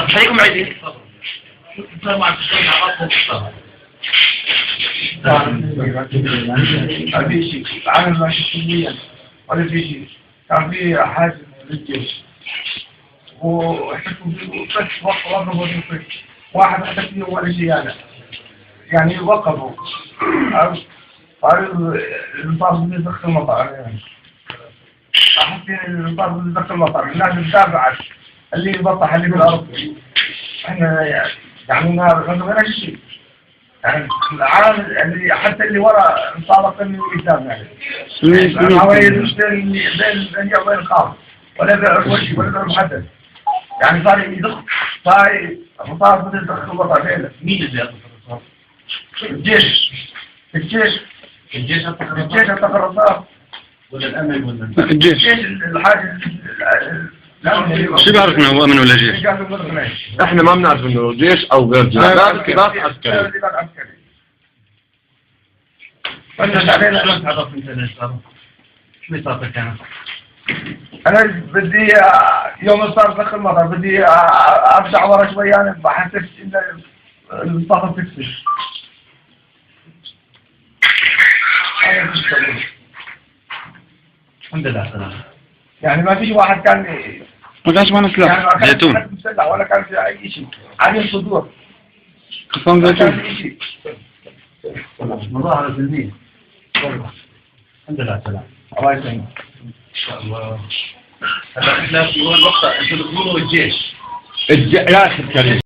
خليكم عايزين ما في شيء عامل ما شيء ولا في شيء. كان في حاجة للجيش وحكوا بس وقفوا واحد حتى فيه ولا شيء يعني وقفوا قالوا الباص اللي دخل المطار يعني حاطين الباص اللي دخل المطار الناس تتابعت اللي بطح اللي بالأرض. احنا يعني ما غير شيء يعني العالم اللي حتى اللي ورا انطلق من قدام يعني ما هو يدرس بين الدنيا وبين الخارج ولا بين ولا بين محدد يعني صار يدخل صار المطار بدأ يدخل الوطن ليلة. مين اللي يدخل؟ الجيش اتخذ الرصاص ولا الأمن ولا الجيش الحاجة شو بيعرفنا هو أمن ولا جيش؟ احنا ما بنعرف انه جيش او غير جيش، لا عسكري. شلون تعرف انت ليش صار؟ شو اللي صار كان؟ انا بدي يوم صار دخل المطار بدي ارجع ورا شوي انا بحسب ان المطار تكسر. الحمد لله سلام. يعني ما فيش واحد كان ما كانش معنا سلاح زيتون كان مسلح ولا كان في اي شيء عادي صدور قسم زيتون. مظاهرة سلمية والله الحمد لله سلام. الله يسلمك ان شاء الله. هلا احنا في الوقت انتم تقولوا الجيش لا عسكري.